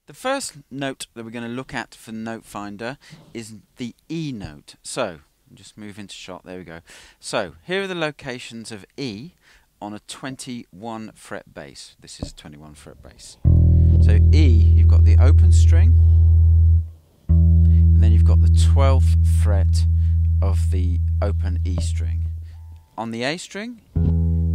The first note that we're going to look at for Note Finder is the E note. So, just move into shot, there we go. So, here are the locations of E on a 21 fret bass. This is a 21 fret bass. So E, you've got the open string, and then you've got the 12th fret of the open E string. On the A string,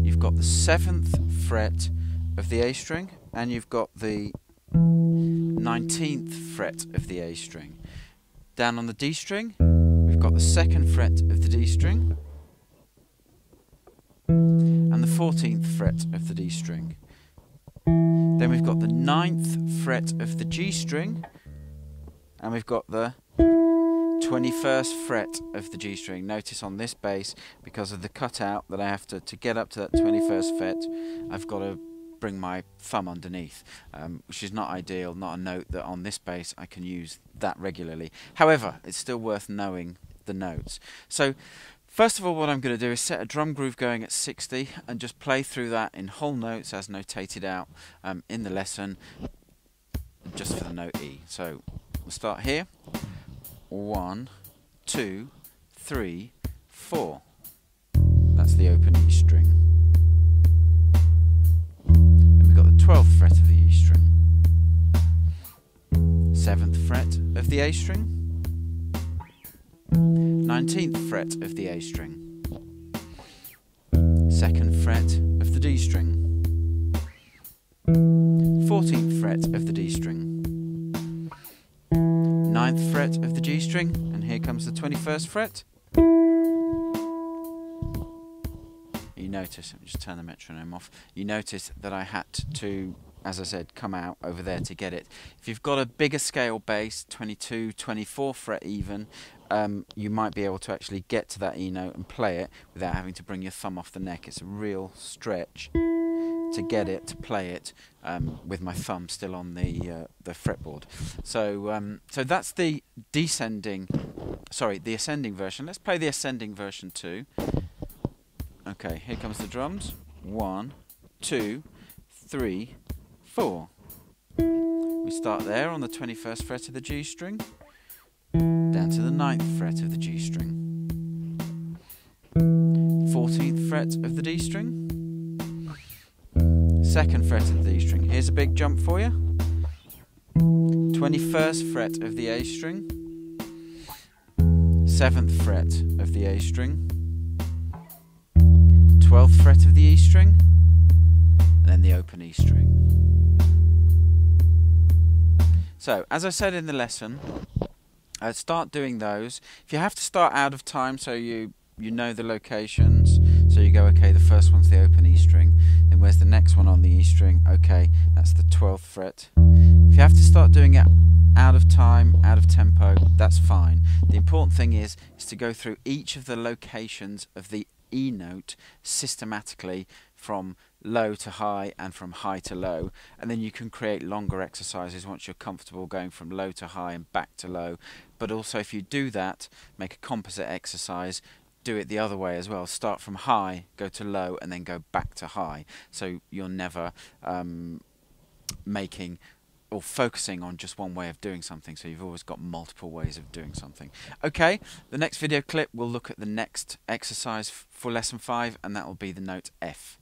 you've got the 7th fret of the A string, and you've got the 19th fret of the A string. Down on the D string, we've got the 2nd fret of the D string and the 14th fret of the D string. Then we've got the 9th fret of the G string, and we've got the 21st fret of the G string. Notice on this bass, because of the cutout that I have to get up to that 21st fret, I've got to bring my thumb underneath, which is not ideal, not a note that on this bass I can use that regularly. However, it's still worth knowing the notes. So first of all, what I'm going to do is set a drum groove going at 60 and just play through that in whole notes as notated out in the lesson, just for the note E. So we'll start here. 1, 2, 3, 4. That's the open E string. 12th fret of the E string, 7th fret of the A string, 19th fret of the A string, 2nd fret of the D string, 14th fret of the D string, 9th fret of the G string, and here comes the 21st fret. You notice, let me just turn the metronome off, you notice that I had to, as I said, come out over there to get it. If you've got a bigger scale bass, 22, 24 fret even, you might be able to actually get to that E note and play it without having to bring your thumb off the neck. It's a real stretch to get it, to play it with my thumb still on the fretboard. So that's the ascending version. Let's play the ascending version too. Okay, here comes the drums. 1, 2, 3, 4. We start there on the 21st fret of the G string, down to the 9th fret of the G string, 14th fret of the D string, 2nd fret of the D string. Here's a big jump for you. 21st fret of the A string, 7th fret of the A string, 12th fret of the E string, and then the open E string. So, as I said in the lesson, start doing those. If you have to start out of time, so you know the locations, so you go, okay, the first one's the open E string, then where's the next one on the E string? Okay, that's the 12th fret. If you have to start doing it out of time, out of tempo, that's fine. The important thing is to go through each of the locations of the E note systematically from low to high and from high to low, and then you can create longer exercises once you're comfortable going from low to high and back to low. But also, if you do that, make a composite exercise, do it the other way as well. Start from high, go to low, and then go back to high, so you're never making or focusing on just one way of doing something, so you've always got multiple ways of doing something. Okay, the next video clip will look at the next exercise for lesson 5, and that will be the note F.